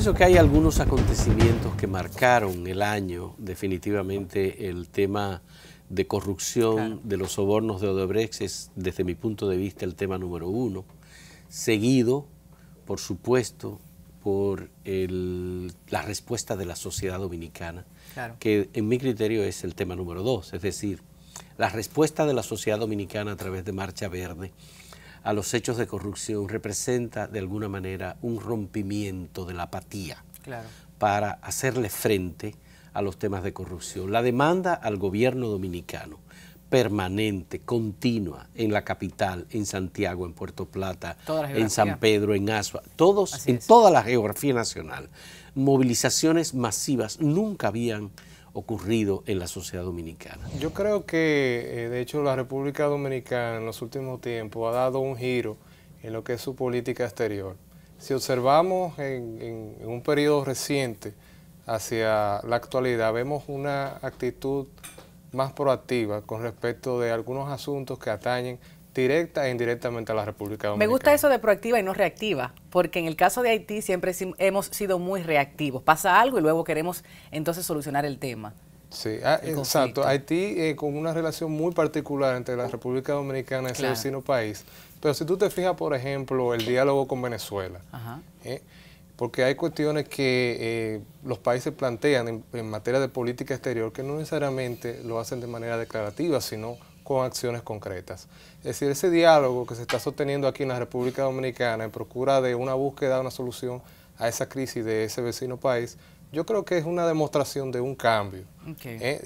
pienso que hay algunos acontecimientos que marcaron el año, definitivamente el tema de corrupción, claro, de los sobornos de Odebrecht es, desde mi punto de vista, el tema número uno, seguido, por supuesto, por la respuesta de la sociedad dominicana, claro, que en mi criterio es el tema número dos, es decir, la respuesta de la sociedad dominicana a través de Marcha Verde a los hechos de corrupción representa de alguna manera un rompimiento de la apatía, claro, para hacerle frente a los temas de corrupción. La demanda al gobierno dominicano permanente, continua, en la capital, en Santiago, en Puerto Plata, en San Pedro, en Asua, en toda la geografía nacional, movilizaciones masivas nunca habían ocurrido en la sociedad dominicana. Yo creo que, de hecho, la República Dominicana en los últimos tiempos ha dado un giro en lo que es su política exterior. Si observamos en un periodo reciente hacia la actualidad, vemos una actitud más proactiva con respecto de algunos asuntos que atañen directa e indirectamente a la República Dominicana. Me gusta eso de proactiva y no reactiva, porque en el caso de Haití siempre hemos sido muy reactivos. Pasa algo y luego queremos entonces solucionar el tema. Sí, exacto. Haití con una relación muy particular entre la República Dominicana y ese vecino país. Pero si tú te fijas, por ejemplo, el diálogo con Venezuela, porque hay cuestiones que los países plantean en materia de política exterior que no necesariamente lo hacen de manera declarativa, sino con acciones concretas. Es decir, ese diálogo que se está sosteniendo aquí en la República Dominicana en procura de una búsqueda de una solución a esa crisis de ese vecino país, yo creo que es una demostración de un cambio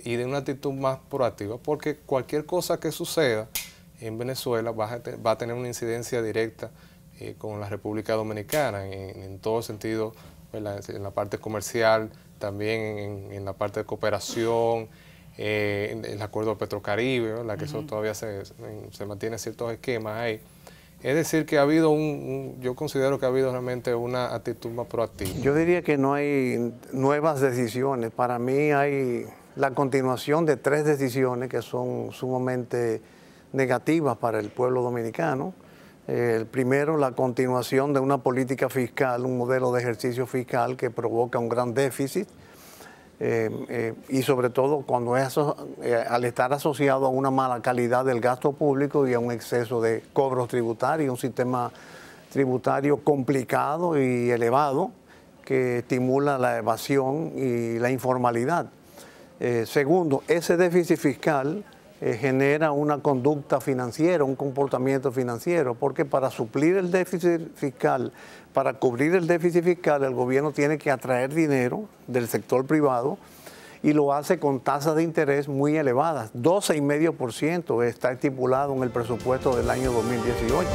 y de una actitud más proactiva, porque cualquier cosa que suceda en Venezuela va a tener una incidencia directa con la República Dominicana en todo sentido, en la parte comercial, también en la parte de cooperación, el acuerdo Petrocaribe, ¿verdad? Que eso todavía se mantiene ciertos esquemas ahí. Es decir, que ha habido yo considero que ha habido realmente una actitud más proactiva. Yo diría que no hay nuevas decisiones. Para mí hay la continuación de 3 decisiones que son sumamente negativas para el pueblo dominicano. El primero, la continuación de una política fiscal, un modelo de ejercicio fiscal que provoca un gran déficit. Y sobre todo cuando al estar asociado a una mala calidad del gasto público y a un exceso de cobros tributarios, un sistema tributario complicado y elevado que estimula la evasión y la informalidad. Segundo, ese déficit fiscal genera una conducta financiera, un comportamiento financiero, porque para suplir el déficit fiscal, para cubrir el déficit fiscal, el gobierno tiene que atraer dinero del sector privado y lo hace con tasas de interés muy elevadas. 12,5% está estipulado en el presupuesto del año 2018.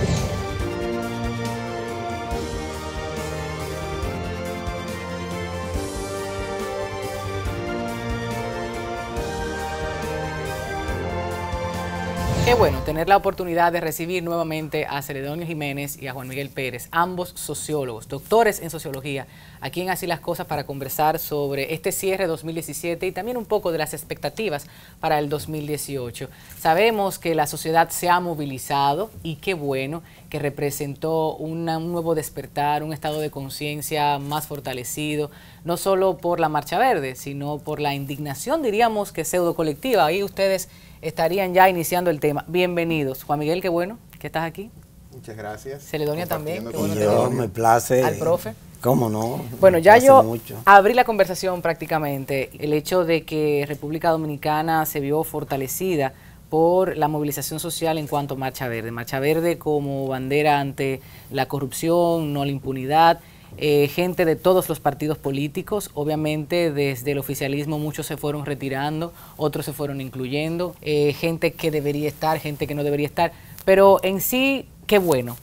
Qué bueno tener la oportunidad de recibir nuevamente a Celedonio Jiménez y a Juan Miguel Pérez, ambos sociólogos, doctores en sociología, aquí en Así las Cosas, para conversar sobre este cierre 2017 y también un poco de las expectativas para el 2018. Sabemos que la sociedad se ha movilizado y qué bueno, que representó un nuevo despertar, un estado de conciencia más fortalecido, no solo por la Marcha Verde, sino por la indignación, diríamos que pseudo colectiva. Ahí ustedes estarían ya iniciando el tema. Bienvenidos. Juan Miguel, qué bueno que estás aquí. Muchas gracias. Celedonia también. Qué bueno yo me place. Al profe. ¿Cómo no? Bueno, ya yo abrí la conversación prácticamente. El hecho de que República Dominicana se vio fortalecida por la movilización social en cuanto a Marcha Verde. Marcha Verde como bandera ante la corrupción, no la impunidad. Gente de todos los partidos políticos, obviamente desde el oficialismo muchos se fueron retirando, otros se fueron incluyendo, gente que debería estar, gente que no debería estar, pero en sí, qué bueno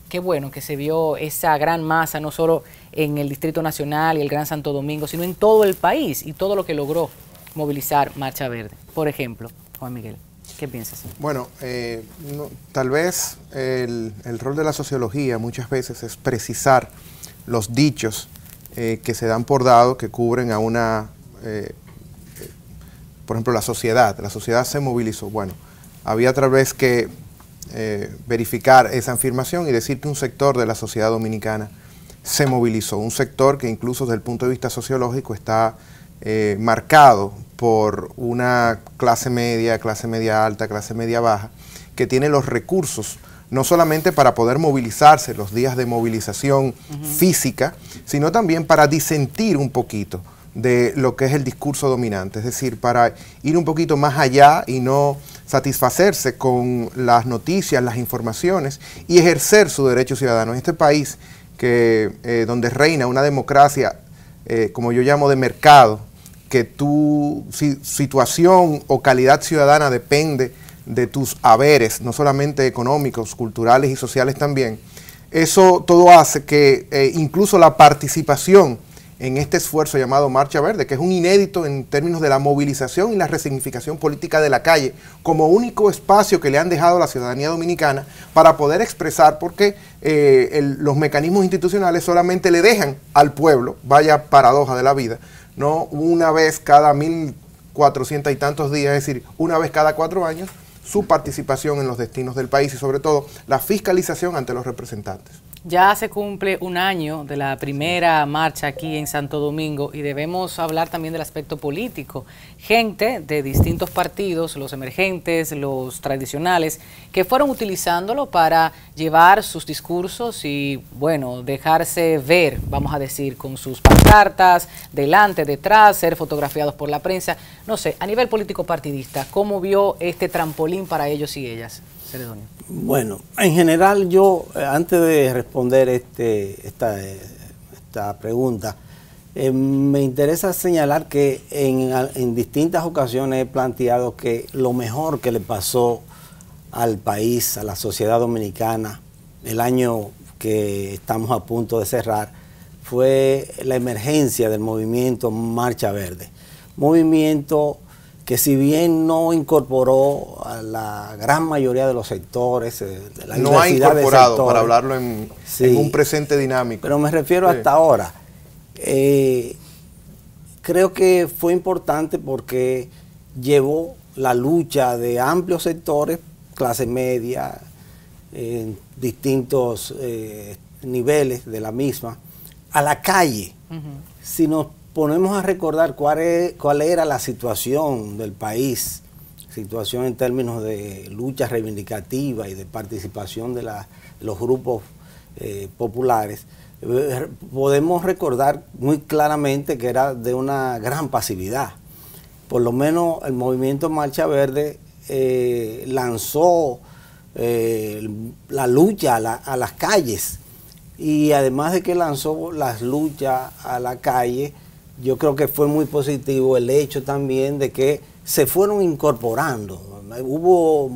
que se vio esa gran masa, no solo en el Distrito Nacional y el Gran Santo Domingo, sino en todo el país y todo lo que logró movilizar Marcha Verde. Por ejemplo, Juan Miguel, ¿qué piensas? Bueno, tal vez el rol de la sociología muchas veces es precisar los dichos que se dan por dado, que cubren a una, por ejemplo, la sociedad se movilizó. Bueno, había tal vez que verificar esa afirmación y decir que un sector de la sociedad dominicana se movilizó, un sector que incluso desde el punto de vista sociológico está marcado por una clase media alta, clase media baja, que tiene los recursos no solamente para poder movilizarse los días de movilización física, sino también para disentir un poquito de lo que es el discurso dominante, es decir, para ir un poquito más allá y no satisfacerse con las noticias, las informaciones y ejercer su derecho ciudadano. En este país donde reina una democracia, como yo llamo de mercado, que tu situación o calidad ciudadana depende de tus haberes, no solamente económicos, culturales y sociales también, eso todo hace que incluso la participación en este esfuerzo llamado Marcha Verde, que es un inédito en términos de la movilización y la resignificación política de la calle, como único espacio que le han dejado a la ciudadanía dominicana para poder expresar, porque los mecanismos institucionales solamente le dejan al pueblo, vaya paradoja de la vida, no una vez cada 1400 y tantos días, es decir, una vez cada 4 años, su participación en los destinos del país y sobre todo la fiscalización ante los representantes. Ya se cumple un año de la primera marcha aquí en Santo Domingo y debemos hablar también del aspecto político. Gente de distintos partidos, los emergentes, los tradicionales, que fueron utilizándolo para llevar sus discursos y, bueno, dejarse ver, vamos a decir, con sus pancartas, delante, detrás, ser fotografiados por la prensa. No sé, a nivel político partidista, ¿cómo vio este trampolín para ellos y ellas? Celedonio. Bueno, en general yo, antes de responder esta pregunta, me interesa señalar que en distintas ocasiones he planteado que lo mejor que le pasó al país, a la sociedad dominicana, el año que estamos a punto de cerrar, fue la emergencia del movimiento Marcha Verde. Movimiento que si bien no incorporó a la gran mayoría de los sectores, de la no ha incorporado, sectores, para hablarlo en un presente dinámico. Pero me refiero hasta ahora. Creo que fue importante porque llevó la lucha de amplios sectores, clase media, en distintos niveles de la misma, a la calle. Si nos ponemos a recordar cuál era la situación del país, situación en términos de lucha reivindicativa y de participación de los grupos populares, podemos recordar muy claramente que era de una gran pasividad. Por lo menos el movimiento Marcha Verde lanzó la lucha a las calles, y además de que lanzó las luchas a la calle, yo creo que fue muy positivo el hecho también de que se fueron incorporando. Hubo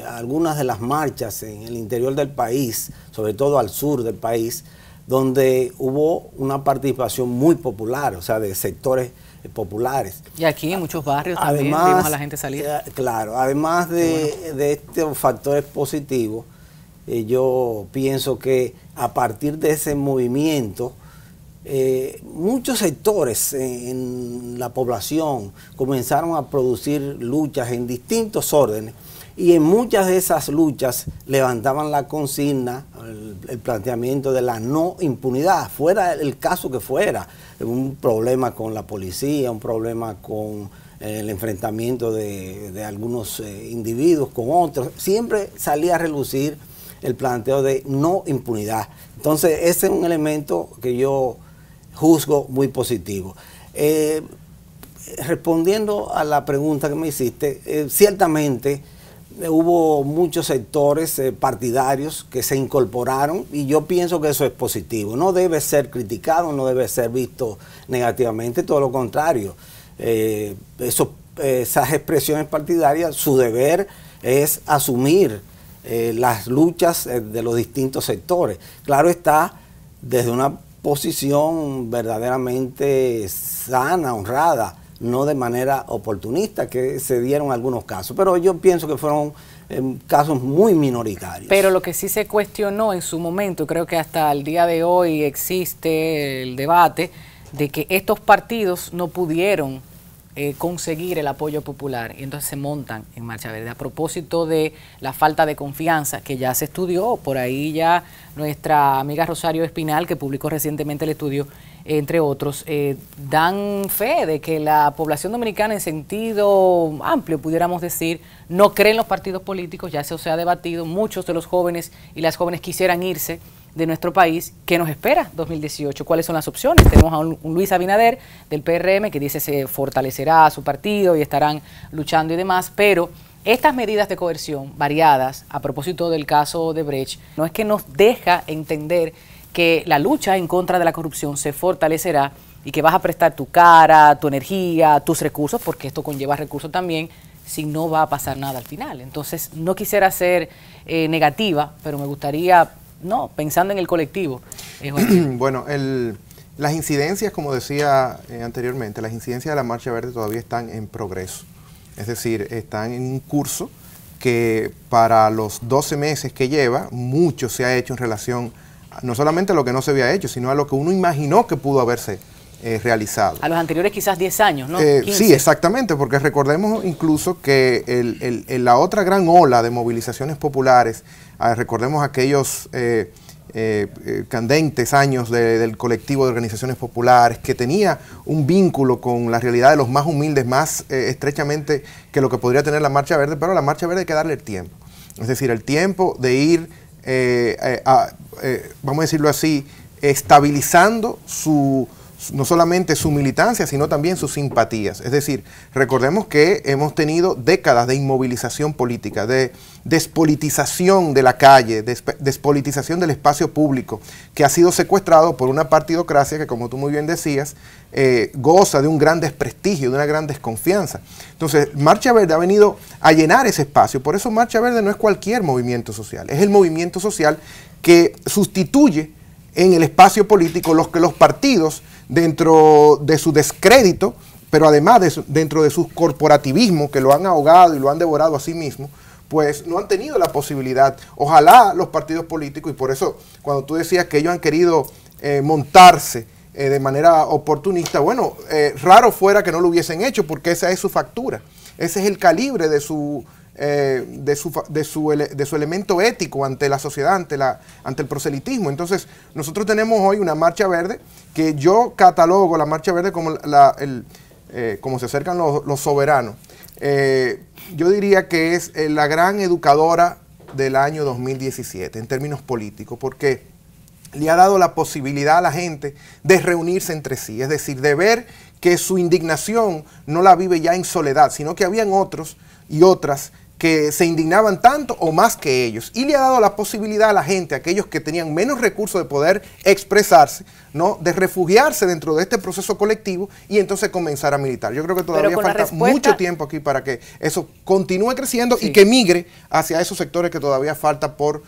algunas de las marchas en el interior del país, sobre todo al sur del país, donde hubo una participación muy popular, o sea, de sectores populares. Y aquí en muchos barrios también vimos a la gente salir. Claro, además de estos factores positivos, yo pienso que a partir de ese movimiento, muchos sectores en la población comenzaron a producir luchas en distintos órdenes, y en muchas de esas luchas levantaban la consigna, el planteamiento de la no impunidad, fuera el caso que fuera, un problema con la policía, un problema con el enfrentamiento de algunos individuos con otros, siempre salía a relucir el planteo de no impunidad. Entonces ese es un elemento que yo juzgo muy positivo. Respondiendo a la pregunta que me hiciste, ciertamente hubo muchos sectores partidarios que se incorporaron, y yo pienso que eso es positivo. No debe ser criticado, no debe ser visto negativamente, todo lo contrario. Esas expresiones partidarias, su deber es asumir las luchas de los distintos sectores. Claro está, desde una posición verdaderamente sana, honrada, no de manera oportunista, que se dieron algunos casos, pero yo pienso que fueron casos muy minoritarios. Pero lo que sí se cuestionó en su momento, y creo que hasta el día de hoy existe el debate, de que estos partidos no pudieron conseguir el apoyo popular, y entonces se montan en Marcha Verde. A propósito de la falta de confianza que ya se estudió, por ahí ya nuestra amiga Rosario Espinal, que publicó recientemente el estudio, entre otros, dan fe de que la población dominicana en sentido amplio, pudiéramos decir, no cree en los partidos políticos. Ya eso se ha debatido, muchos de los jóvenes y las jóvenes quisieran irse de nuestro país. ¿Qué nos espera 2018? ¿Cuáles son las opciones? Tenemos a un Luis Abinader del PRM que dice se fortalecerá su partido y estarán luchando y demás, pero estas medidas de coerción variadas, a propósito del caso de Brecht, no es que nos deja entender que la lucha en contra de la corrupción se fortalecerá y que vas a prestar tu cara, tu energía, tus recursos, porque esto conlleva recursos también, si no va a pasar nada al final. Entonces, no quisiera ser negativa, pero me gustaría, pensando en el colectivo. Bueno, las incidencias, como decía anteriormente, las incidencias de la Marcha Verde todavía están en progreso. Es decir, están en un curso que para los 12 meses que lleva, mucho se ha hecho en relación no solamente a lo que no se había hecho, sino a lo que uno imaginó que pudo haberse realizado. A los anteriores quizás 10 años, ¿no? Sí, exactamente, porque recordemos incluso que la otra gran ola de movilizaciones populares, recordemos aquellos candentes años del colectivo de organizaciones populares, que tenía un vínculo con la realidad de los más humildes, más estrechamente que lo que podría tener la Marcha Verde, pero a la Marcha Verde hay que darle el tiempo. Es decir, el tiempo de ir, vamos a decirlo así, estabilizando no solamente su militancia, sino también sus simpatías. Es decir, recordemos que hemos tenido décadas de inmovilización política, de despolitización de la calle, despolitización del espacio público, que ha sido secuestrado por una partidocracia que, como tú muy bien decías, goza de un gran desprestigio, de una gran desconfianza. Entonces, Marcha Verde ha venido a llenar ese espacio. Por eso Marcha Verde no es cualquier movimiento social, es el movimiento social que sustituye en el espacio político los que los partidos, dentro de su descrédito, pero además dentro de su corporativismo, que lo han ahogado y lo han devorado a sí mismo, pues no han tenido la posibilidad. Ojalá los partidos políticos, y por eso cuando tú decías que ellos han querido montarse de manera oportunista, bueno, raro fuera que no lo hubiesen hecho, porque esa es su factura, ese es el calibre de su elemento ético ante la sociedad, ante el proselitismo. Entonces, nosotros tenemos hoy una Marcha Verde que yo catalogo la Marcha Verde como como se acercan los soberanos. Yo diría que es la gran educadora del año 2017 en términos políticos, porque le ha dado la posibilidad a la gente de reunirse entre sí, es decir, de ver que su indignación no la vive ya en soledad, sino que habían otros y otras que se indignaban tanto o más que ellos, y le ha dado la posibilidad a la gente, a aquellos que tenían menos recursos de poder expresarse, ¿no?, de refugiarse dentro de este proceso colectivo y entonces comenzar a militar. Yo creo que todavía falta mucho tiempo aquí para que eso continúe creciendo, sí, y que migre hacia esos sectores que todavía falta por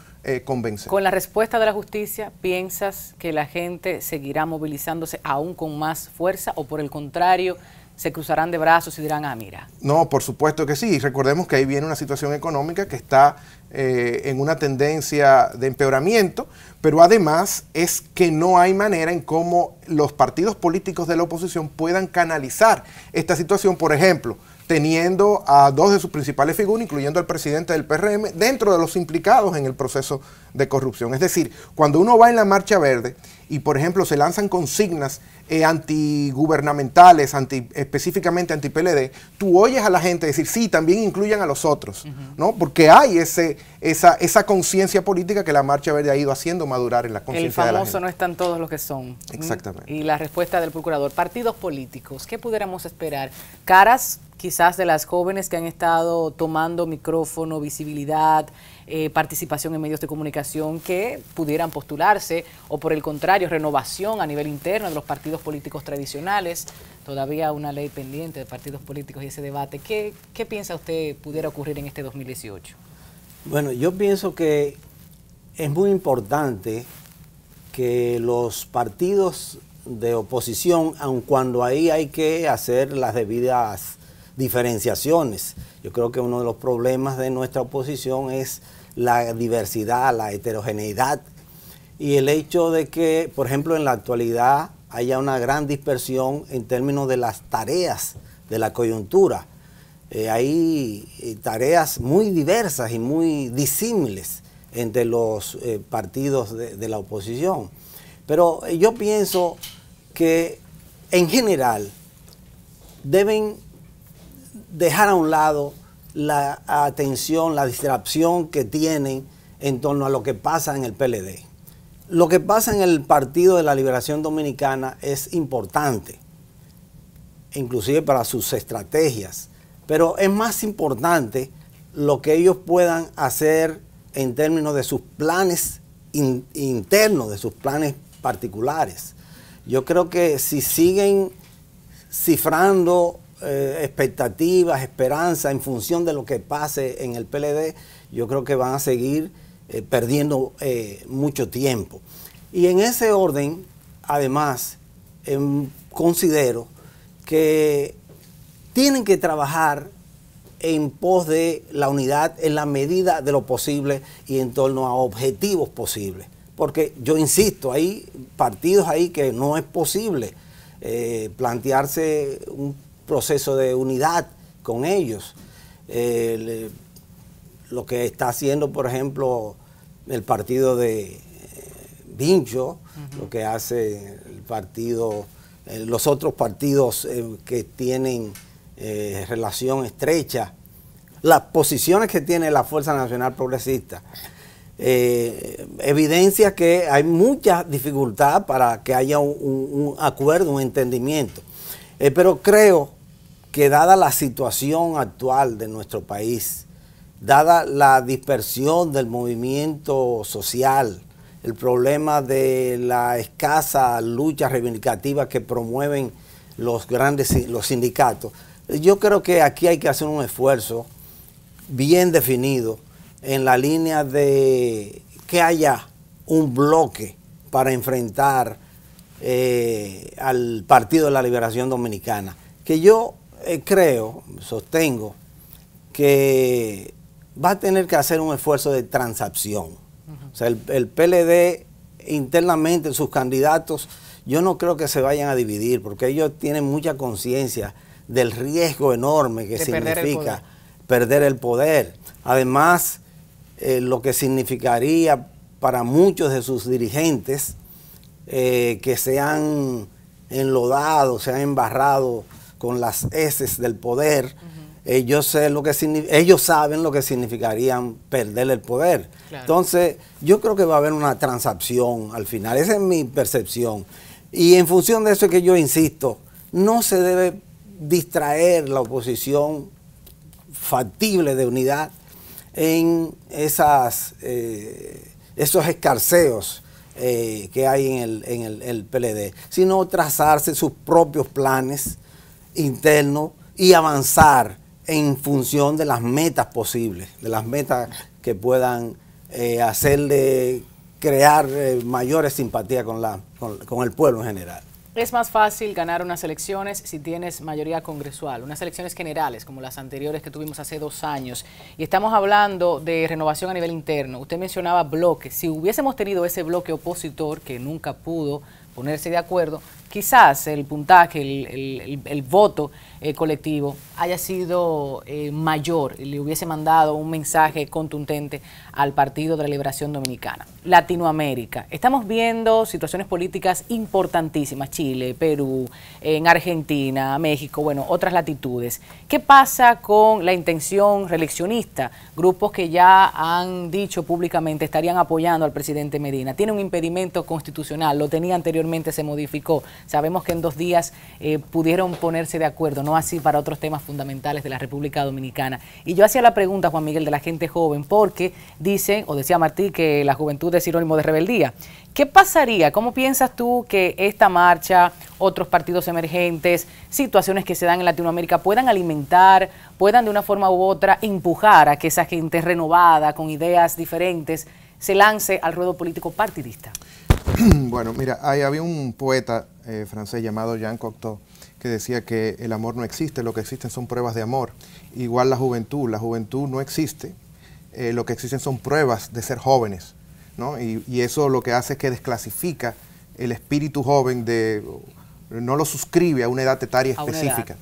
convencer. Con la respuesta de la justicia, ¿piensas que la gente seguirá movilizándose aún con más fuerza o por el contrario se cruzarán de brazos y dirán, mira? No, por supuesto que sí. Recordemos que ahí viene una situación económica que está en una tendencia de empeoramiento, pero además es que no hay manera en cómo los partidos políticos de la oposición puedan canalizar esta situación, por ejemplo, teniendo a dos de sus principales figuras, incluyendo al presidente del PRM, dentro de los implicados en el proceso de corrupción. Es decir, cuando uno va en la Marcha Verde y, por ejemplo, se lanzan consignas antigubernamentales, específicamente anti-PLD, tú oyes a la gente decir, sí, también incluyan a los otros, ¿no? Porque hay esa conciencia política que la Marcha Verde ha ido haciendo madurar en la conciencia de la gente. El famoso no están todos los que son. Exactamente. Y la respuesta del procurador. Partidos políticos, ¿qué pudiéramos esperar? Caras quizás de las jóvenes que han estado tomando micrófono, visibilidad, participación en medios de comunicación, que pudieran postularse, o por el contrario, renovación a nivel interno de los partidos políticos tradicionales. Todavía una ley pendiente de partidos políticos y ese debate. ¿Qué piensa usted pudiera ocurrir en este 2018? Bueno, yo pienso que es muy importante que los partidos de oposición, aun cuando ahí hay que hacer las debidas diferenciaciones. Yo creo que uno de los problemas de nuestra oposición es la diversidad, la heterogeneidad y el hecho de que, por ejemplo, en la actualidad haya una gran dispersión en términos de las tareas la coyuntura. Hay tareas muy diversas y muy disímiles entre los partidos de la oposición. Pero yo pienso que en general deben dejar a un lado la atención, la distracción que tienen en torno a lo que pasa en el PLD. Lo que pasa en el Partido de la Liberación Dominicana es importante, inclusive para sus estrategias, pero es más importante lo que ellos puedan hacer en términos de sus planes internos, de sus planes particulares. Yo creo que si siguen cifrando expectativas, esperanzas en función de lo que pase en el PLD, yo creo que van a seguir perdiendo mucho tiempo. Y en ese orden, además, considero que tienen que trabajar en pos de la unidad en la medida de lo posible y en torno a objetivos posibles. Porque yo insisto, hay partidos ahí que no es posible plantearse un proceso de unidad con ellos. Lo que está haciendo, por ejemplo, el partido de Vincho, lo que hace el partido, los otros partidos que tienen relación estrecha, las posiciones que tiene la Fuerza Nacional Progresista, evidencia que hay mucha dificultad para que haya un acuerdo, un entendimiento. Pero creo que dada la situación actual de nuestro país, dada la dispersión del movimiento social, el problema de la escasa lucha reivindicativa que promueven los sindicatos, yo creo que aquí hay que hacer un esfuerzo bien definido en la línea de que haya un bloque para enfrentar al Partido de la Liberación Dominicana, que yo sostengo que va a tener que hacer un esfuerzo de transacción. O sea, el PLD internamente, sus candidatos, yo no creo que se vayan a dividir, porque ellos tienen mucha conciencia del riesgo enorme que significa perder el poder. Además, lo que significaría para muchos de sus dirigentes que se han enlodado, se han embarrado con las heces del poder. Ellos saben lo que significarían perder el poder. Claro. Entonces, yo creo que va a haber una transacción al final. Esa es mi percepción. Y en función de eso es que yo insisto, no se debe distraer la oposición factible de unidad en esos escarceos que hay en el PLD, sino trazarse sus propios planes internos y avanzar en función de las metas posibles, de las metas que puedan hacerle crear mayores simpatías con el pueblo en general. Es más fácil ganar unas elecciones si tienes mayoría congresual, unas elecciones generales como las anteriores que tuvimos hace 2 años. Y estamos hablando de renovación a nivel interno. Usted mencionaba bloques. Si hubiésemos tenido ese bloque opositor que nunca pudo ponerse de acuerdo, quizás el puntaje, el voto colectivo haya sido mayor y le hubiese mandado un mensaje contundente al Partido de la Liberación Dominicana. Latinoamérica. Estamos viendo situaciones políticas importantísimas, Chile, Perú, en Argentina, México, bueno, otras latitudes. ¿Qué pasa con la intención reeleccionista? Grupos que ya han dicho públicamente estarían apoyando al presidente Medina. Tiene un impedimento constitucional, lo tenía anteriormente, se modificó. Sabemos que en 2 días pudieron ponerse de acuerdo, no así para otros temas fundamentales de la República Dominicana. Y yo hacía la pregunta, Juan Miguel, de la gente joven, porque dicen, o decía Martí, que la juventud es sinónimo de rebeldía. ¿Qué pasaría? ¿Cómo piensas tú que esta marcha, otros partidos emergentes, situaciones que se dan en Latinoamérica puedan alimentar, puedan de una forma u otra empujar a que esa gente renovada, con ideas diferentes, se lance al ruedo político partidista? Bueno, mira, había un poeta francés llamado Jean Cocteau que decía que el amor no existe, lo que existen son pruebas de amor. Igual la juventud no existe, lo que existen son pruebas de ser jóvenes, ¿no? Y eso lo que hace es que desclasifica el espíritu joven no lo suscribe a una edad etaria específica.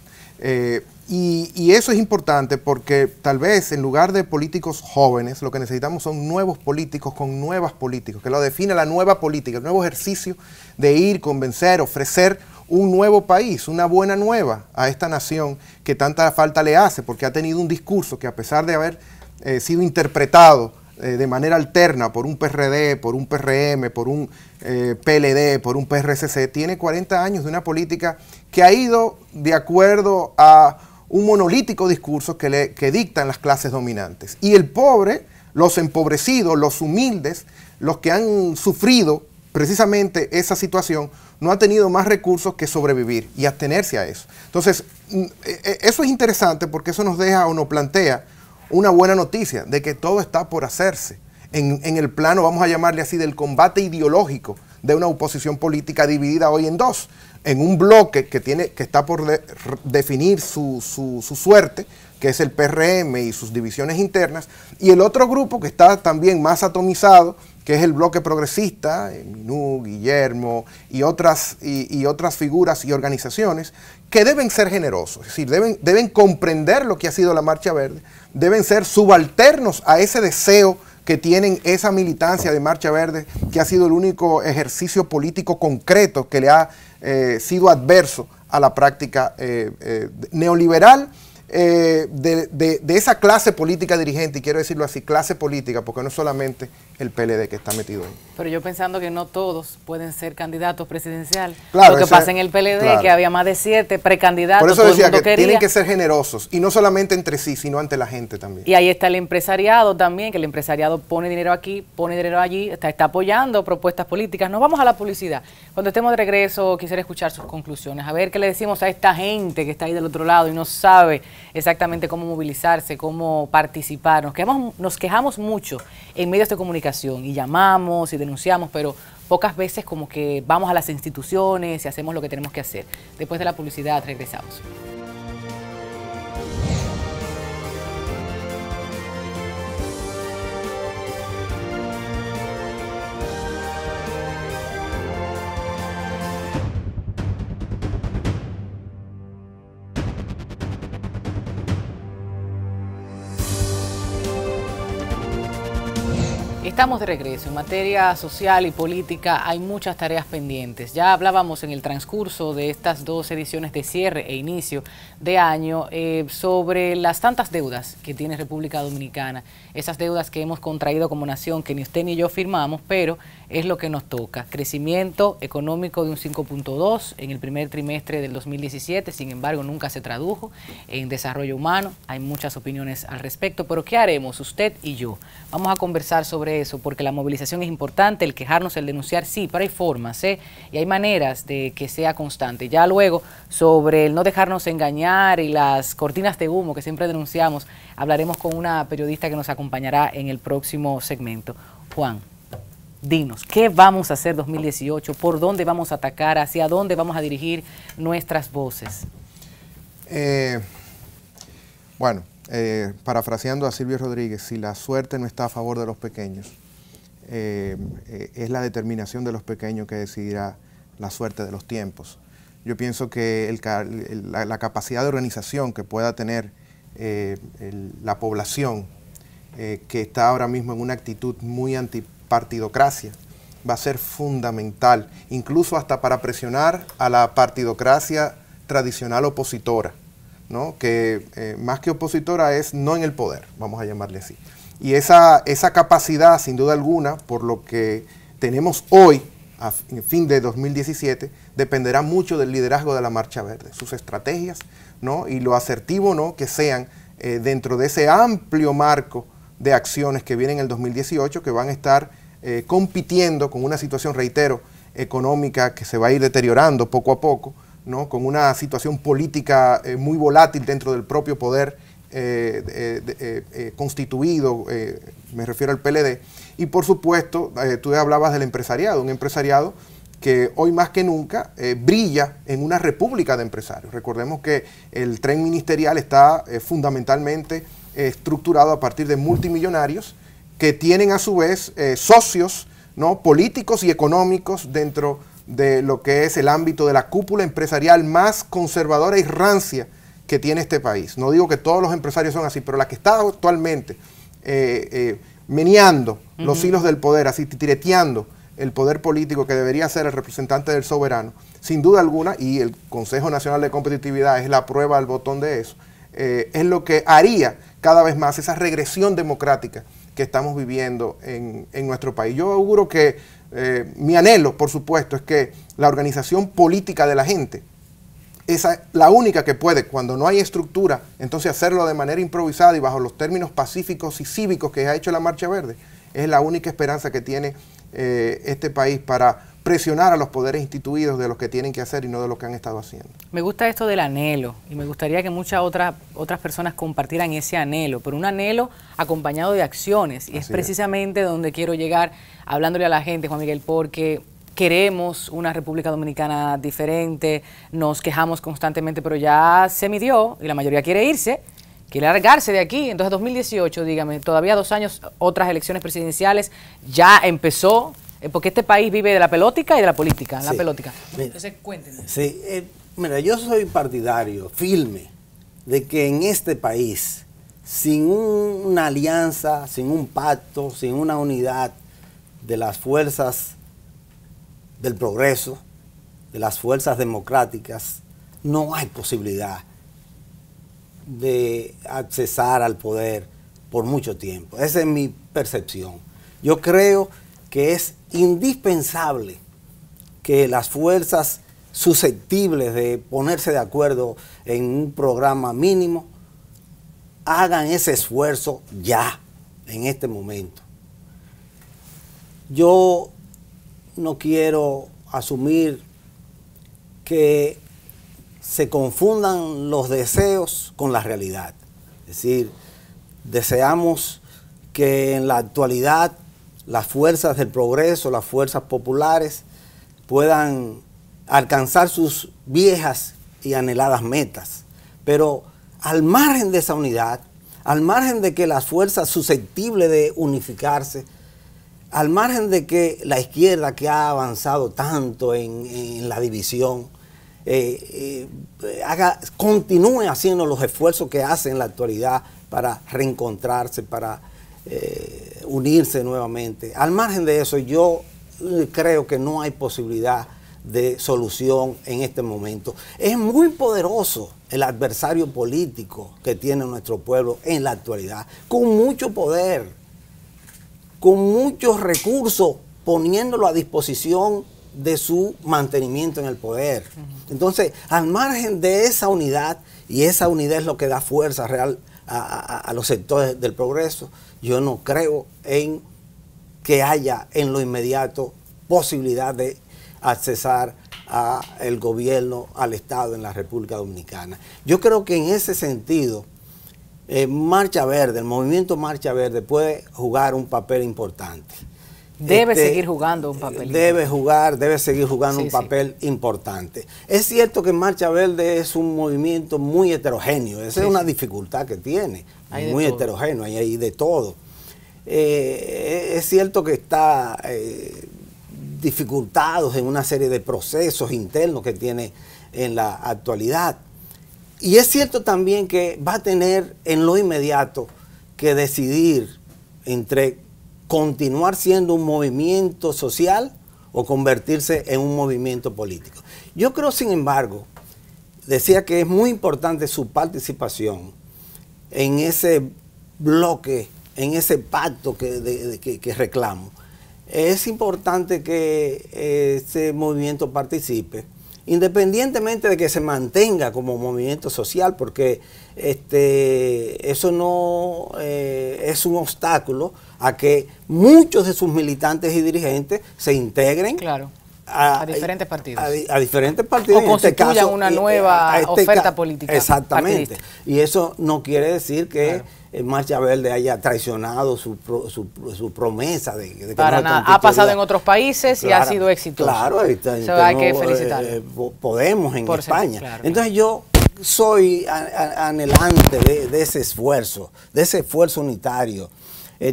Y eso es importante porque tal vez en lugar de políticos jóvenes, lo que necesitamos son nuevos políticos con nuevas políticas, que lo define la nueva política, el nuevo ejercicio de ir, convencer, ofrecer un nuevo país, una buena nueva a esta nación que tanta falta le hace, porque ha tenido un discurso que a pesar de haber sido interpretado de manera alterna por un PRD, por un PRM, por un PLD, por un PRCC, tiene 40 años de una política que ha ido de acuerdo a un monolítico discurso que dictan las clases dominantes. Y el pobre, los empobrecidos, los humildes, los que han sufrido precisamente esa situación, no ha tenido más recursos que sobrevivir y abstenerse a eso. Entonces, eso es interesante porque eso nos deja o nos plantea una buena noticia de que todo está por hacerse en el plano, vamos a llamarle así, del combate ideológico de una oposición política dividida hoy en dos, en un bloque que está por definir su suerte, que es el PRM y sus divisiones internas, y el otro grupo que está también más atomizado, que es el bloque progresista, Minú, Guillermo y otras figuras y organizaciones que deben ser generosos, es decir, deben comprender lo que ha sido la Marcha Verde, deben ser subalternos a ese deseo que tienen esa militancia de Marcha Verde, que ha sido el único ejercicio político concreto que le ha sido adverso a la práctica neoliberal de esa clase política dirigente, y quiero decirlo así, clase política, porque no es solamente el PLD que está metido ahí. Pero yo pensando que no todos pueden ser candidatos presidenciales. Claro, lo que pasa en el PLD, claro, que había más de 7 precandidatos. Por eso decía que tienen que ser generosos, y no solamente entre sí, sino ante la gente también. Y ahí está el empresariado también, que el empresariado pone dinero aquí, pone dinero allí, está apoyando propuestas políticas. Nos vamos a la publicidad. Cuando estemos de regreso, quisiera escuchar sus conclusiones, a ver qué le decimos a esta gente que está ahí del otro lado y no sabe exactamente cómo movilizarse, cómo participar. Nos quejamos mucho en medios de comunicación y llamamos y denunciamos, pero pocas veces como que vamos a las instituciones y hacemos lo que tenemos que hacer. Después de la publicidad regresamos. Estamos de regreso. En materia social y política hay muchas tareas pendientes. Ya hablábamos en el transcurso de estas 2 ediciones de cierre e inicio de año sobre las tantas deudas que tiene República Dominicana, esas deudas que hemos contraído como nación, que ni usted ni yo firmamos, pero es lo que nos toca. Crecimiento económico de un 5.2 en el primer trimestre del 2017, sin embargo nunca se tradujo en desarrollo humano. Hay muchas opiniones al respecto, pero ¿qué haremos usted y yo? Vamos a conversar sobre eso, porque la movilización es importante, el quejarnos, el denunciar, sí, pero hay formas, y hay maneras de que sea constante. Ya luego, sobre el no dejarnos engañar y las cortinas de humo que siempre denunciamos, hablaremos con una periodista que nos acompañará en el próximo segmento. Juan, dinos, ¿qué vamos a hacer 2018? ¿Por dónde vamos a atacar? ¿Hacia dónde vamos a dirigir nuestras voces? Parafraseando a Silvio Rodríguez, si la suerte no está a favor de los pequeños, es la determinación de los pequeños que decidirá la suerte de los tiempos. Yo pienso que la capacidad de organización que pueda tener la población, que está ahora mismo en una actitud muy antipartidocracia, va a ser fundamental, incluso hasta para presionar a la partidocracia tradicional opositora, ¿no? Que más que opositora es no en el poder, vamos a llamarle así. Y esa capacidad, sin duda alguna, por lo que tenemos hoy, a fin de 2017, dependerá mucho del liderazgo de la Marcha Verde, sus estrategias, ¿no? Y lo asertivo, ¿no?, que sean dentro de ese amplio marco de acciones que vienen en el 2018, que van a estar compitiendo con una situación, reitero, económica que se va a ir deteriorando poco a poco, ¿no?, con una situación política muy volátil dentro del propio poder constituido, me refiero al PLD, y por supuesto, tú hablabas del empresariado, un empresariado que hoy más que nunca brilla en una república de empresarios. Recordemos que el tren ministerial está fundamentalmente estructurado a partir de multimillonarios que tienen a su vez socios, ¿no?, políticos y económicos dentro de lo que es el ámbito de la cúpula empresarial más conservadora y rancia que tiene este país. No digo que todos los empresarios son así, pero la que está actualmente meneando los hilos del poder, así titireteando el poder político que debería ser el representante del soberano, sin duda alguna, y el Consejo Nacional de Competitividad es la prueba al botón de eso, es lo que haría cada vez más esa regresión democrática que estamos viviendo en nuestro país. Yo auguro que mi anhelo, por supuesto, es que la organización política de la gente, esa es la única que puede, cuando no hay estructura, entonces hacerlo de manera improvisada y bajo los términos pacíficos y cívicos que ha hecho la Marcha Verde, es la única esperanza que tiene este país para presionar a los poderes instituidos de lo que tienen que hacer y no de lo que han estado haciendo. Me gusta esto del anhelo y me gustaría que muchas otras personas compartieran ese anhelo, pero un anhelo acompañado de acciones, y es precisamente donde quiero llegar hablándole a la gente, Juan Miguel, porque queremos una República Dominicana diferente, nos quejamos constantemente, pero ya se midió y la mayoría quiere irse, quiere largarse de aquí. Entonces 2018, dígame, todavía 2 años, otras elecciones presidenciales, ya empezó, porque este país vive de la pelótica y de la política, la pelótica. Entonces cuéntenme. Sí, mira, yo soy partidario firme de que en este país, sin una alianza, sin un pacto, sin una unidad de las fuerzas del progreso, de las fuerzas democráticas, no hay posibilidad de accesar al poder por mucho tiempo. Esa es mi percepción. Yo creo que es indispensable que las fuerzas susceptibles de ponerse de acuerdo en un programa mínimo hagan ese esfuerzo ya, en este momento. Yo no quiero asumir que se confundan los deseos con la realidad. Es decir, deseamos que en la actualidad las fuerzas del progreso, las fuerzas populares, puedan alcanzar sus viejas y anheladas metas. Pero al margen de esa unidad, al margen de que las fuerzas susceptibles de unificarse, al margen de que la izquierda, que ha avanzado tanto en la división, continúe haciendo los esfuerzos que hace en la actualidad para reencontrarse, para unirse nuevamente. Al margen de eso, yo creo que no hay posibilidad de solución en este momento. Es muy poderoso el adversario político que tiene nuestro pueblo en la actualidad, con mucho poder, con muchos recursos, poniéndolo a disposición de su mantenimiento en el poder. Entonces, al margen de esa unidad, y esa unidad es lo que da fuerza real a los sectores del progreso, yo no creo en que haya en lo inmediato posibilidad de accesar al gobierno, al Estado en la República Dominicana. Yo creo que en ese sentido, Marcha Verde, el movimiento Marcha Verde puede jugar un papel importante. Debe seguir jugando un papel importante. Debe seguir jugando un papel importante. Es cierto que Marcha Verde es un movimiento muy heterogéneo. Esa es una dificultad que tiene. Muy heterogéneo, hay de todo. Es cierto que está dificultados en una serie de procesos internos que tiene en la actualidad. Y es cierto también que va a tener en lo inmediato que decidir entre continuar siendo un movimiento social o convertirse en un movimiento político. Yo creo, sin embargo, decía que es muy importante su participación en ese bloque, en ese pacto que reclamo. Es importante que ese movimiento participe, independientemente de que se mantenga como movimiento social, porque eso no es un obstáculo a que muchos de sus militantes y dirigentes se integren a diferentes partidos. A diferentes partidos. O constituyan una nueva oferta política. Exactamente. Y eso no quiere decir que Marcha Verde haya traicionado su promesa de que para nada. Ha pasado en otros países y ha sido exitoso. Claro, hay que felicitarlo. Podemos en España. Entonces yo soy anhelante de ese esfuerzo unitario.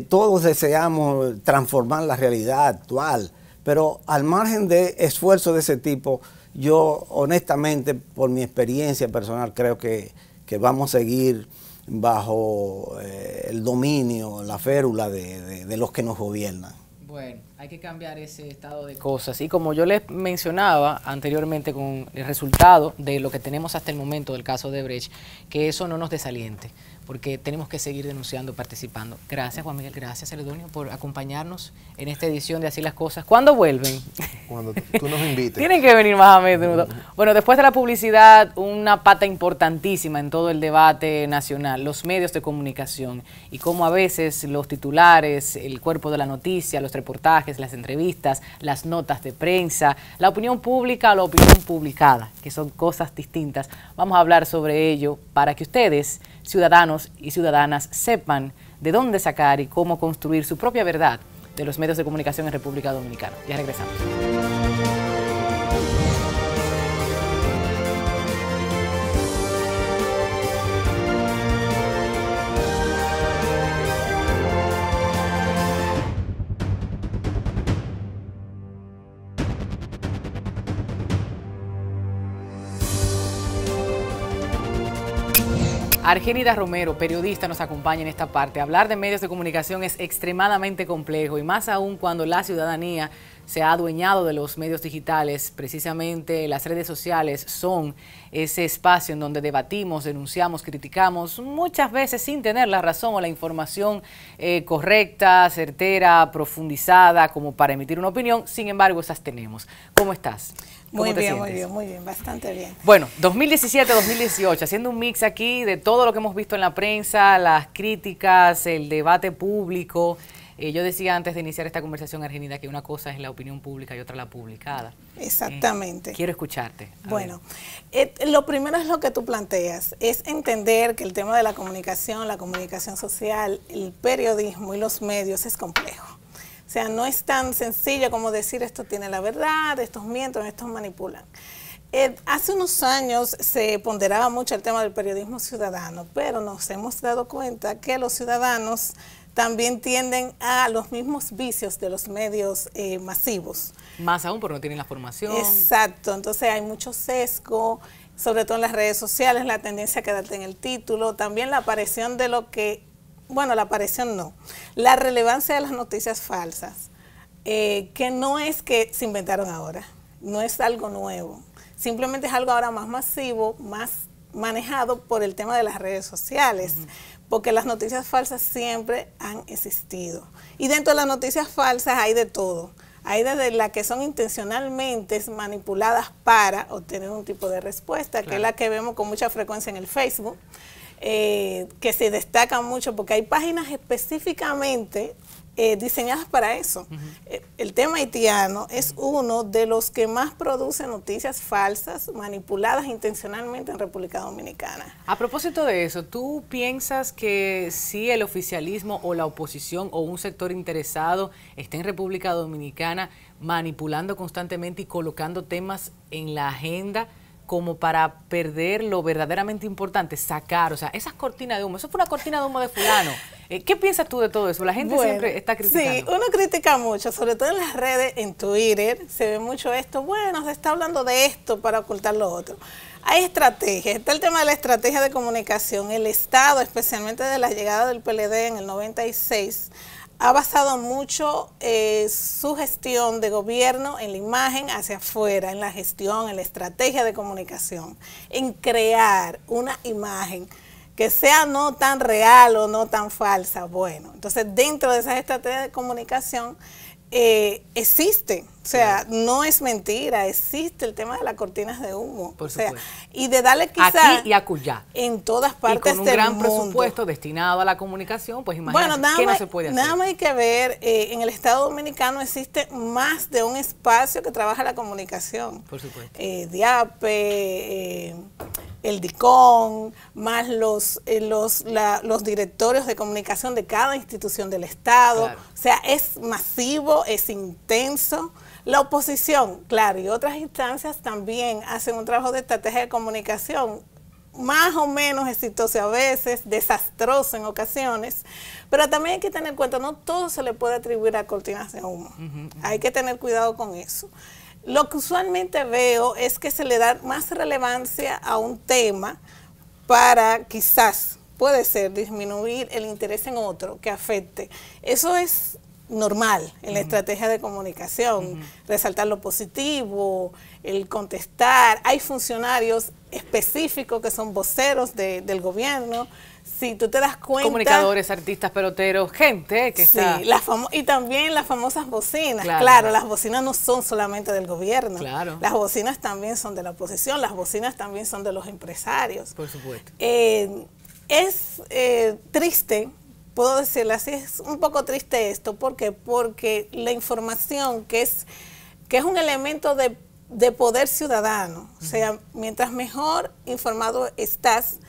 Todos deseamos transformar la realidad actual, Pero al margen de esfuerzos de ese tipo, yo honestamente, por mi experiencia personal, creo que vamos a seguir bajo el dominio, la férula de los que nos gobiernan. Bueno, hay que cambiar ese estado de cosas. Y como yo les mencionaba anteriormente con el resultado de lo que tenemos hasta el momento del caso de Brecht, que eso no nos desaliente, porque tenemos que seguir denunciando, participando. Gracias, Juan Miguel, gracias, Celedonio, por acompañarnos en esta edición de Así las Cosas. ¿Cuándo vuelven? Cuando tú nos invites. Tienen que venir más a menudo. Bueno, después de la publicidad, una pata importantísima en todo el debate nacional, los medios de comunicación y cómo a veces los titulares, el cuerpo de la noticia, los reportajes, las entrevistas, las notas de prensa, la opinión pública o la opinión publicada, que son cosas distintas. Vamos a hablar sobre ello para que ustedes, ciudadanos y ciudadanas, sepan de dónde sacar y cómo construir su propia verdad de los medios de comunicación en República Dominicana. Ya regresamos. Argénida Romero, periodista, nos acompaña en esta parte. Hablar de medios de comunicación es extremadamente complejo y más aún cuando la ciudadanía se ha adueñado de los medios digitales. Precisamente las redes sociales son ese espacio en donde debatimos, denunciamos, criticamos, muchas veces sin tener la razón o la información correcta, certera, profundizada, como para emitir una opinión. Sin embargo, esas tenemos. ¿Cómo estás? Muy bien, bastante bien. Bueno, 2017-2018, haciendo un mix aquí de todo lo que hemos visto en la prensa, las críticas, el debate público. Yo decía antes de iniciar esta conversación, Argénida, que una cosa es la opinión pública y otra la publicada. Exactamente. Quiero escucharte. Bueno, lo primero es lo que tú planteas, es entender que el tema de la comunicación social, el periodismo y los medios es complejo. O sea, no es tan sencillo como decir esto tiene la verdad, estos mienten, estos manipulan. Hace unos años se ponderaba mucho el tema del periodismo ciudadano, pero nos hemos dado cuenta que los ciudadanos también tienden a los mismos vicios de los medios masivos. Más aún porque no tienen la formación. Exacto, entonces hay mucho sesgo, sobre todo en las redes sociales, la tendencia a quedarte en el título, también la aparición de lo que... Bueno, la aparición no. La relevancia de las noticias falsas, que no es que se inventaron ahora, no es algo nuevo, simplemente es algo ahora más masivo, más manejado por el tema de las redes sociales, porque las noticias falsas siempre han existido. Y dentro de las noticias falsas hay de todo. Hay desde las que son intencionalmente manipuladas para obtener un tipo de respuesta, claro, que es la que vemos con mucha frecuencia en el Facebook, que se destacan mucho porque hay páginas específicamente diseñadas para eso. El tema haitiano es uno de los que más produce noticias falsas, manipuladas intencionalmente en República Dominicana. A propósito de eso, ¿tú piensas que si el oficialismo o la oposición o un sector interesado está en República Dominicana manipulando constantemente y colocando temas en la agenda como para perder lo verdaderamente importante, sacar, o sea, esas cortinas de humo, eso fue una cortina de humo de fulano? ¿Qué piensas tú de todo eso? La gente siempre está criticando. Sí, uno critica mucho, sobre todo en las redes, en Twitter, se ve mucho esto, bueno, se está hablando de esto para ocultar lo otro. Hay estrategias, está el tema de la estrategia de comunicación. El Estado, especialmente de la llegada del PLD en el 96, ha basado mucho su gestión de gobierno en la imagen hacia afuera, en la gestión, en la estrategia de comunicación, en crear una imagen que sea no tan real o no tan falsa. Bueno, entonces dentro de esas estrategias de comunicación existe, o sea, no es mentira, existe el tema de las cortinas de humo, por supuesto, y de darle quizá aquí y acullá, en todas partes del mundo. Y con un gran presupuesto destinado a la comunicación, pues imagínate, bueno, ¿qué no se puede hacer? Nada más hay que ver, en el Estado Dominicano existe más de un espacio que trabaja la comunicación. Por supuesto. DIAPE, el DICON, más los directorios de comunicación de cada institución del Estado. Claro. O sea, es masivo, es intenso. La oposición, claro, y otras instancias también hacen un trabajo de estrategia de comunicación más o menos exitoso a veces, desastroso en ocasiones, pero también hay que tener en cuenta, no todo se le puede atribuir a cortinas de humo. Hay que tener cuidado con eso. Lo que usualmente veo es que se le da más relevancia a un tema para quizás, puede ser, disminuir el interés en otro que afecte. Eso es normal en la estrategia de comunicación, resaltar lo positivo, el contestar. Hay funcionarios específicos que son voceros del gobierno. Si tú te das cuenta... Comunicadores, artistas, peloteros, gente que está... y también las famosas bocinas. Claro, las bocinas no son solamente del gobierno. Claro. Las bocinas también son de la oposición, las bocinas también son de los empresarios. Por supuesto. Es triste, puedo decirlo así, es un poco triste esto. ¿Por qué? Porque la información, que es un elemento de poder ciudadano, o sea, mientras mejor informado estás,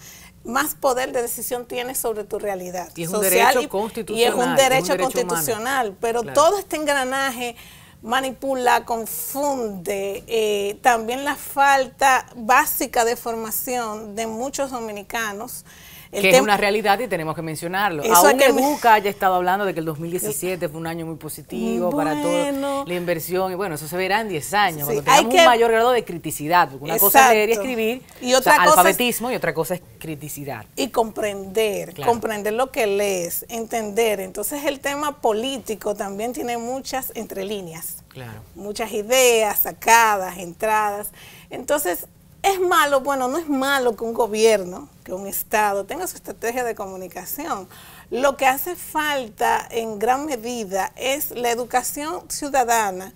más poder de decisión tienes sobre tu realidad y es un derecho constitucional. Y es un derecho constitucional, humano. Pero claro, todo este engranaje manipula, confunde, también la falta básica de formación de muchos dominicanos. Que es una realidad y tenemos que mencionarlo. Aún Educa haya estado hablando de que el 2017 fue un año muy positivo para toda la inversión. Y bueno, eso se verá en 10 años, cuando tengamos un mayor grado de criticidad. Porque una cosa es leer y escribir, y otra cosa alfabetismo, y otra cosa es criticidad. Y comprender, comprender lo que lees, entender. Entonces el tema político también tiene muchas entrelíneas. Claro. Muchas ideas, sacadas, entradas. Entonces, ¿es malo? Bueno, no es malo que un gobierno, que un Estado tenga su estrategia de comunicación. Lo que hace falta en gran medida es la educación ciudadana,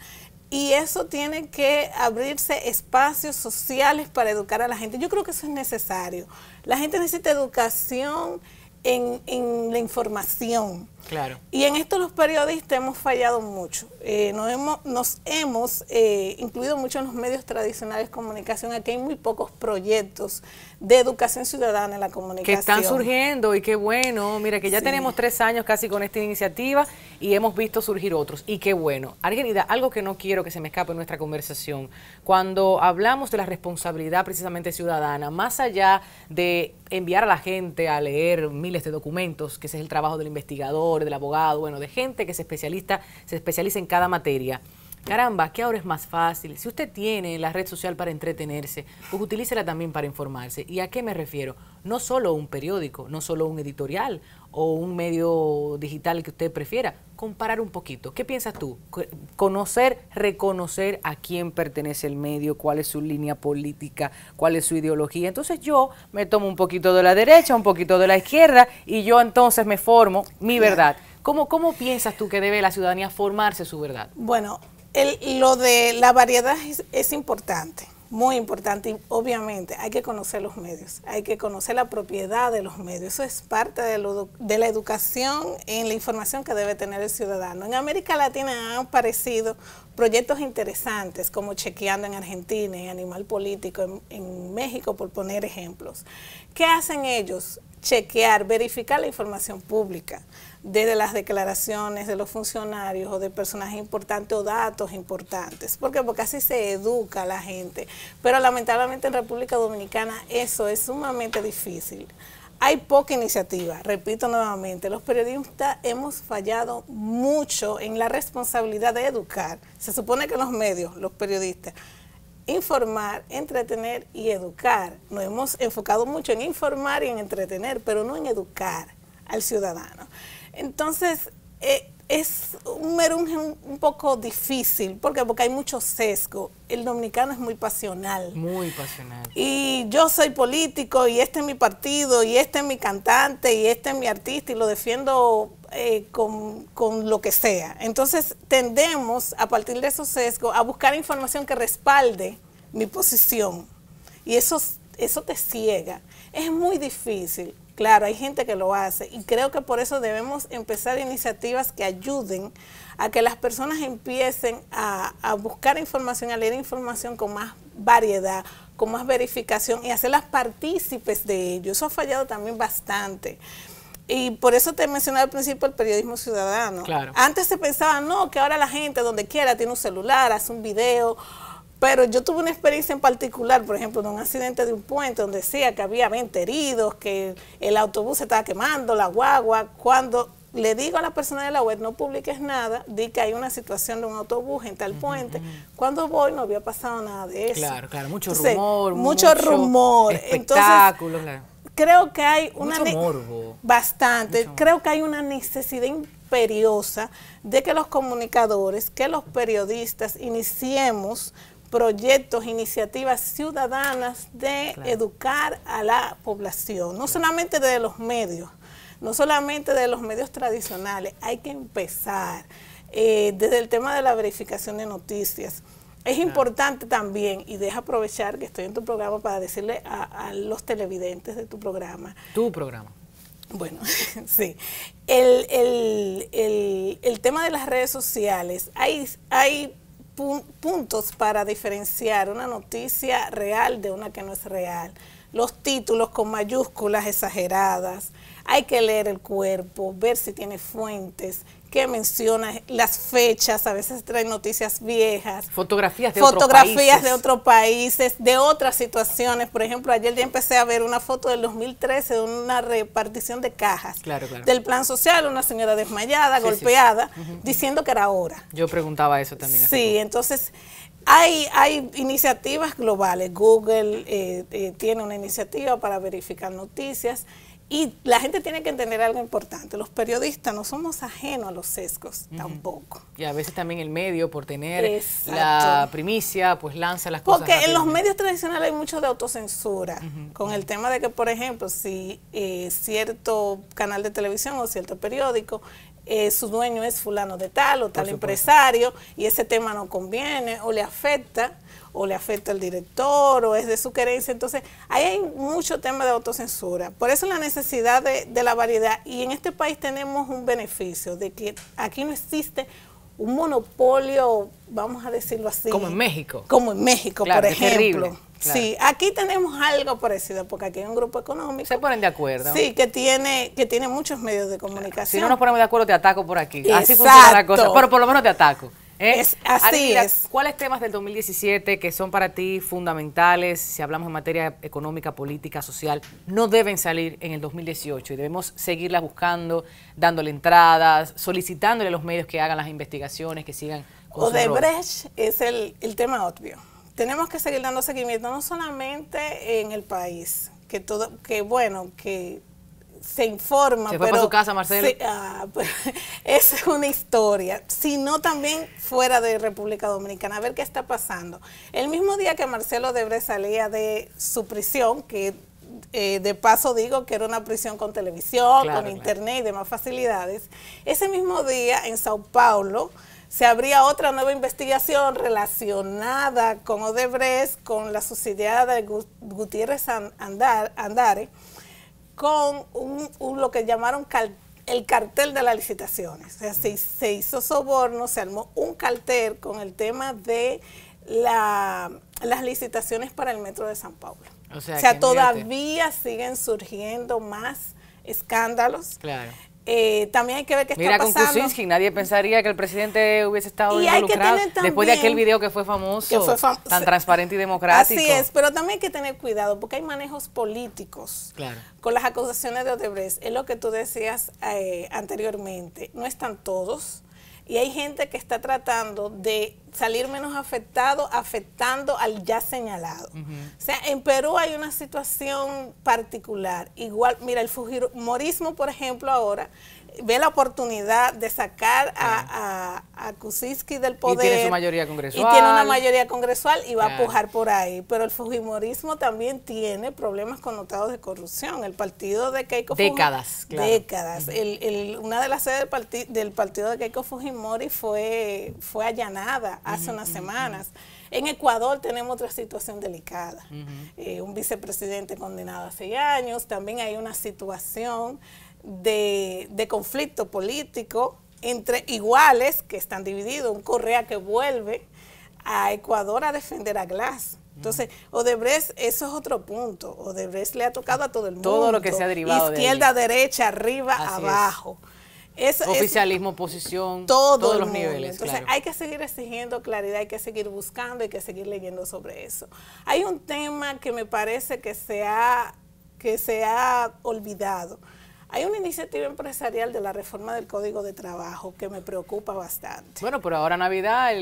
y eso tiene que abrirse espacios sociales para educar a la gente. Yo creo que eso es necesario. La gente necesita educación en la información. Claro. Y en esto los periodistas hemos fallado mucho. Nos hemos incluido mucho en los medios tradicionales de comunicación. Aquí hay muy pocos proyectos de educación ciudadana en la comunicación. Que están surgiendo, y qué bueno. Mira, que ya tenemos 3 años casi con esta iniciativa y hemos visto surgir otros. Y qué bueno. Argenida, algo que no quiero que se me escape en nuestra conversación. Cuando hablamos de la responsabilidad precisamente ciudadana, más allá de enviar a la gente a leer miles de documentos, que ese es el trabajo del investigador, del abogado, bueno, de gente que se especializa en cada materia. Caramba, que ahora es más fácil. Si usted tiene la red social para entretenerse, pues utilícela también para informarse. ¿Y a qué me refiero? No solo un periódico, no solo un editorial o un medio digital que usted prefiera. Comparar un poquito. ¿Qué piensas tú? Conocer, reconocer a quién pertenece el medio, cuál es su línea política, cuál es su ideología. Entonces yo me tomo un poquito de la derecha, un poquito de la izquierda, y yo entonces me formo mi verdad. ¿Cómo piensas tú que debe la ciudadanía formarse su verdad? Bueno, lo de la variedad es importante, muy importante, y obviamente hay que conocer los medios, hay que conocer la propiedad de los medios. Eso es parte de la educación en la información que debe tener el ciudadano. En América Latina han aparecido proyectos interesantes como Chequeando en Argentina, en Animal Político, en México, por poner ejemplos. ¿Qué hacen ellos? Chequear, verificar la información pública, desde las declaraciones de los funcionarios o de personajes importantes o datos importantes. ¿Por qué? Porque así se educa a la gente. Pero lamentablemente en República Dominicana eso es sumamente difícil. Hay poca iniciativa, repito nuevamente, los periodistas hemos fallado mucho en la responsabilidad de educar. Se supone que los medios, los periodistas, informar, entretener y educar. Nos hemos enfocado mucho en informar y en entretener, pero no en educar al ciudadano. Entonces, es un merunje un poco difícil. ¿Por qué? Porque hay mucho sesgo. El dominicano es muy pasional. Muy pasional. Y yo soy político, y este es mi partido, y este es mi cantante, y este es mi artista, y lo defiendo con lo que sea. Entonces, tendemos, a partir de esos sesgos, a buscar información que respalde mi posición. Y eso te ciega. Es muy difícil. Claro, hay gente que lo hace, y creo que por eso debemos empezar iniciativas que ayuden a que las personas empiecen a buscar información, a leer información con más variedad, con más verificación, y hacerlas partícipes de ello. Eso ha fallado también bastante. Y por eso te mencionaba al principio el periodismo ciudadano. Claro. Antes se pensaba, no, que ahora la gente donde quiera tiene un celular, hace un video. Pero yo tuve una experiencia en particular, por ejemplo, de un accidente de un puente donde decía que había 20 heridos, que el autobús se estaba quemando, la guagua. Cuando le digo a la persona de la web, no publiques nada, di que hay una situación de un autobús en tal puente. Cuando voy no había pasado nada de eso. Claro, claro, mucho rumor. Mucho rumor. Espectáculos, entonces, creo que hay mucho morbo. Bastante. Mucho. Creo que hay una necesidad imperiosa de que los comunicadores, que los periodistas iniciemos proyectos, iniciativas ciudadanas de educar a la población, no solamente de los medios, no solamente de los medios tradicionales, hay que empezar desde el tema de la verificación de noticias. Es importante también, y deja aprovechar que estoy en tu programa para decirle a los televidentes de tu programa. Tu programa. Bueno, sí. El tema de las redes sociales, hay puntos para diferenciar una noticia real de una que no es real. Los títulos con mayúsculas exageradas, hay que leer el cuerpo, ver si tiene fuentes, qué menciona, las fechas, a veces traen noticias viejas. Fotografías de otros países, de otras situaciones. Por ejemplo, ayer ya empecé a ver una foto del 2013 de una repartición de cajas. Claro, claro. Del plan social, una señora desmayada, golpeada, diciendo que era hora. Yo preguntaba eso también. Sí, entonces hay iniciativas globales. Google tiene una iniciativa para verificar noticias. Y la gente tiene que entender algo importante, los periodistas no somos ajenos a los sesgos, tampoco. Y a veces también el medio, por tener la primicia, pues lanza las cosas. Porque en los medios tradicionales hay mucho de autocensura, con el tema de que, por ejemplo, si cierto canal de televisión o cierto periódico, su dueño es fulano de tal o tal empresario, y ese tema no conviene o le afecta al director, o es de su querencia. Entonces, ahí hay mucho tema de autocensura. Por eso la necesidad de la variedad. Y en este país tenemos un beneficio de que aquí no existe un monopolio, vamos a decirlo así. Como en México. Como en México, claro, por ejemplo. Terrible. Claro. Sí, aquí tenemos algo parecido, porque aquí hay un grupo económico. Se ponen de acuerdo. Sí, que tiene muchos medios de comunicación. Si no nos ponemos de acuerdo, te ataco por aquí. Exacto. Así funciona la cosa. Pero por lo menos te ataco. Así es. ¿Cuáles temas del 2017 que son para ti fundamentales, si hablamos en materia económica, política, social, no deben salir en el 2018 y debemos seguirlas buscando, dándole entradas, solicitándole a los medios que hagan las investigaciones, que sigan con Odebrecht es el tema obvio. Tenemos que seguir dando seguimiento, no solamente en el país, que se informa. Se fue para su casa, Marcelo. Es una historia, sino también fuera de República Dominicana, a ver qué está pasando. El mismo día que Marcelo Odebrecht salía de su prisión, que de paso digo que era una prisión con televisión, con internet y demás facilidades, ese mismo día en Sao Paulo se abría otra nueva investigación relacionada con Odebrecht, con la subsidiaria de Gutiérrez Andare, con lo que llamaron el cartel de las licitaciones. O sea, se hizo soborno, se armó un cartel con el tema de las licitaciones para el metro de San Paulo. O sea todavía siguen surgiendo más escándalos. Claro. También hay que ver qué está pasando. Mira, con Kuczynski, nadie pensaría que el presidente hubiese estado involucrado después de aquel video que fue famoso, tan transparente y democrático. Así es, pero también hay que tener cuidado porque hay manejos políticos con las acusaciones de Odebrecht. Es lo que tú decías anteriormente, no están todos. Y hay gente que está tratando de salir menos afectando al ya señalado. O sea, en Perú hay una situación particular. Igual, mira, el fujimorismo, por ejemplo, ahora ve la oportunidad de sacar a Kuczynski del poder. Y tiene su mayoría congresual. Y tiene una mayoría congresual y va a pujar por ahí. Pero el fujimorismo también tiene problemas connotados de corrupción. El partido de Keiko Fujimori. Décadas. Una de las sedes del partido de Keiko Fujimori fue allanada hace unas semanas. En Ecuador tenemos otra situación delicada. Un vicepresidente condenado a 6 años. También hay una situación de conflicto político entre iguales que están divididos. Un Correa que vuelve a Ecuador a defender a Glass. Entonces, Odebrecht, eso es otro punto. Odebrecht le ha tocado a todo el mundo. Todo lo que se ha derivado izquierda, derecha, arriba, abajo. Oficialismo, oposición, todos los mundo. niveles. Entonces claro. hay que seguir exigiendo claridad, hay que seguir buscando, hay que seguir leyendo sobre eso. Hay un tema que me parece que se ha olvidado. Hay una iniciativa empresarial de la reforma del Código de Trabajo que me preocupa bastante. Bueno, pero ahora Navidad,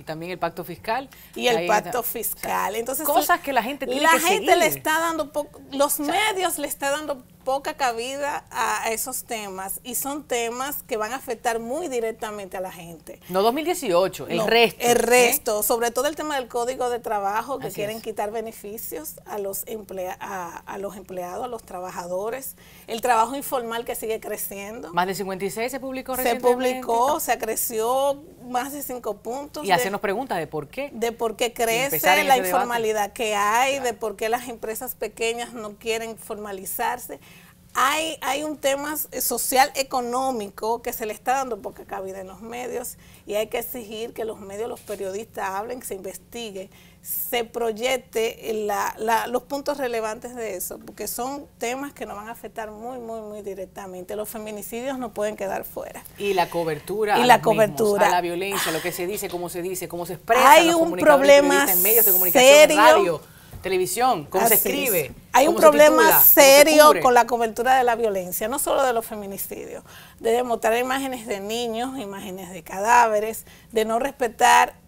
también el pacto fiscal. Y el pacto fiscal. Entonces, cosas que la gente tiene que seguir. La gente le está dando, los medios le está dando poca cabida a esos temas y son temas que van a afectar muy directamente a la gente. No 2018, el resto. Sobre todo el tema del Código de Trabajo, que quieren quitar beneficios a los empleados, a los trabajadores. El trabajo informal que sigue creciendo. Más de 56 se publicó recientemente. Se publicó, se creció más de 5 puntos. Y hacernos preguntas de por qué. De por qué crece la informalidad que hay, de por qué las empresas pequeñas no quieren formalizarse. Hay un tema social económico que se le está dando poca cabida en los medios y hay que exigir que los medios, los periodistas hablen, que se investigue, se proyecte los puntos relevantes de eso, porque son temas que nos van a afectar muy, muy, muy directamente. Los feminicidios no pueden quedar fuera. Y la cobertura, a la violencia, lo que se dice, cómo se expresa. Hay un problema en medios de comunicación, serio, en radio, televisión, cómo se escribe. Hay un problema serio con la cobertura de la violencia, no solo de los feminicidios, de mostrar imágenes de niños, imágenes de cadáveres, de no respetar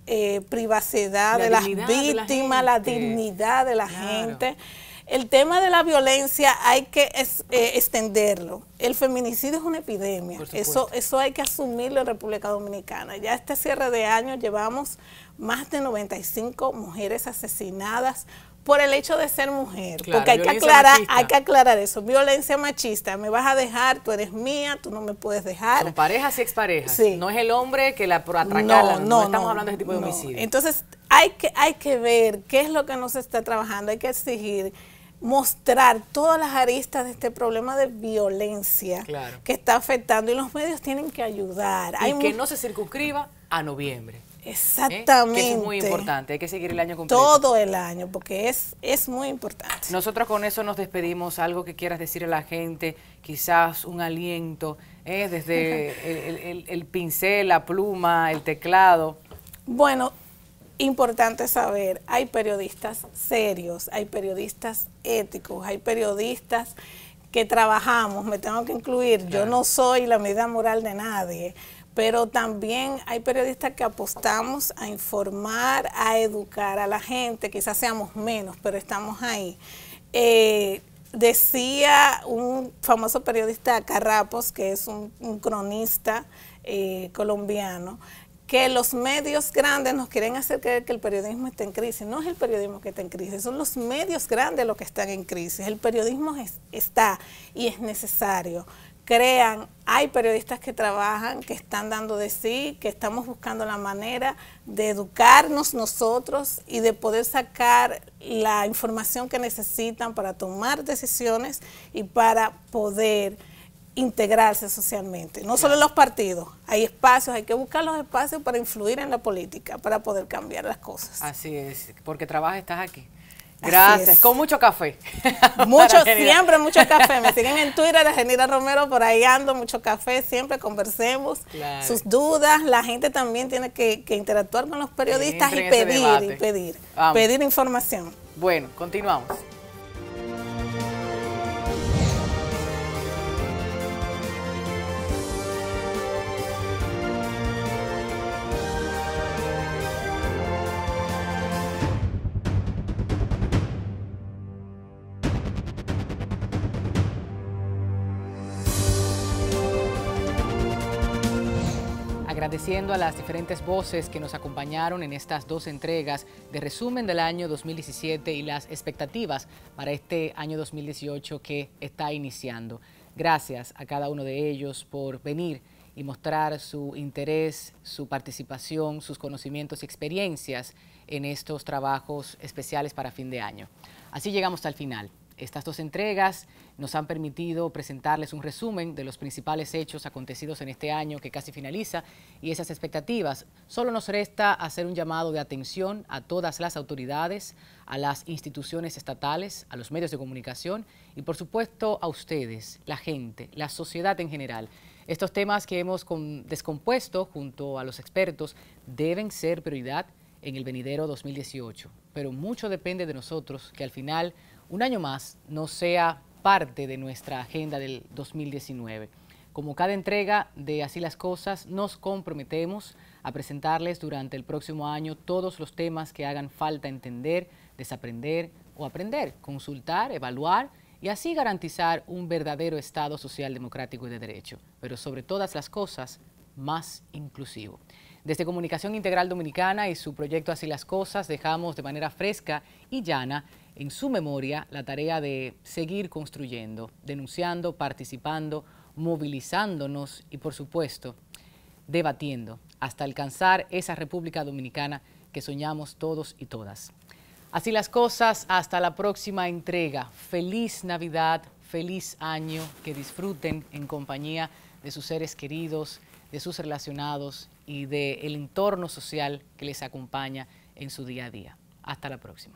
privacidad de las víctimas, la dignidad de la gente. El tema de la violencia hay que extenderlo. El feminicidio es una epidemia. Eso hay que asumirlo en República Dominicana. Ya este cierre de año llevamos más de 95 mujeres asesinadas por el hecho de ser mujer, claro, porque hay que aclarar eso. Violencia machista, me vas a dejar, tú eres mía, tú no me puedes dejar. Son parejas y exparejas. Sí. No es el hombre que la por atracarla, no estamos hablando de ese tipo de homicidio. Entonces hay que ver qué es lo que nos está trabajando, hay que exigir, mostrar todas las aristas de este problema de violencia que está afectando y los medios tienen que ayudar. Y que no se circunscriba a noviembre. Exactamente. Que es muy importante, hay que seguir el año completo. Todo el año, porque es muy importante. Nosotros con eso nos despedimos. Algo que quieras decir a la gente, quizás un aliento, desde el pincel, la pluma, el teclado. Bueno, importante saber, hay periodistas serios, hay periodistas éticos, hay periodistas que trabajamos, me tengo que incluir, claro. Yo no soy la medida moral de nadie, pero también hay periodistas que apostamos a informar, a educar a la gente, quizás seamos menos, pero estamos ahí. Decía un famoso periodista Carrapos, que es un cronista colombiano, que los medios grandes nos quieren hacer creer que el periodismo está en crisis. No es el periodismo que está en crisis, son los medios grandes los que están en crisis. El periodismo está y es necesario. Crean, hay periodistas que trabajan, que están dando de sí, que estamos buscando la manera de educarnos nosotros y de poder sacar la información que necesitan para tomar decisiones y para poder integrarse socialmente. No solo en los partidos, hay espacios, hay que buscar los espacios para influir en la política, para poder cambiar las cosas. Así es, porque trabajas, estás aquí. Gracias, con mucho café. Siempre mucho café. Me siguen en Twitter, Genira Romero, por ahí ando, mucho café, siempre conversemos. Claro. Sus dudas, la gente también tiene que interactuar con los periodistas y pedir información. Bueno, continuamos. Agradeciendo a las diferentes voces que nos acompañaron en estas dos entregas de resumen del año 2017 y las expectativas para este año 2018 que está iniciando. Gracias a cada uno de ellos por venir y mostrar su interés, su participación, sus conocimientos y experiencias en estos trabajos especiales para fin de año. Así llegamos al final. Estas dos entregas nos han permitido presentarles un resumen de los principales hechos acontecidos en este año que casi finaliza y esas expectativas. Solo nos resta hacer un llamado de atención a todas las autoridades, a las instituciones estatales, a los medios de comunicación y por supuesto a ustedes, la gente, la sociedad en general. Estos temas que hemos descompuesto junto a los expertos deben ser prioridad en el venidero 2018, pero mucho depende de nosotros que al final un año más no sea parte de nuestra agenda del 2019. Como cada entrega de Así las Cosas, nos comprometemos a presentarles durante el próximo año todos los temas que hagan falta entender, desaprender o aprender, consultar, evaluar y así garantizar un verdadero Estado social, democrático y de derecho, pero sobre todas las cosas, más inclusivo. Desde Comunicación Integral Dominicana y su proyecto Así las Cosas, dejamos de manera fresca y llana en su memoria la tarea de seguir construyendo, denunciando, participando, movilizándonos y, por supuesto, debatiendo hasta alcanzar esa República Dominicana que soñamos todos y todas. Así las cosas, hasta la próxima entrega. Feliz Navidad, feliz año, que disfruten en compañía de sus seres queridos, de sus relacionados y del entorno social que les acompaña en su día a día. Hasta la próxima.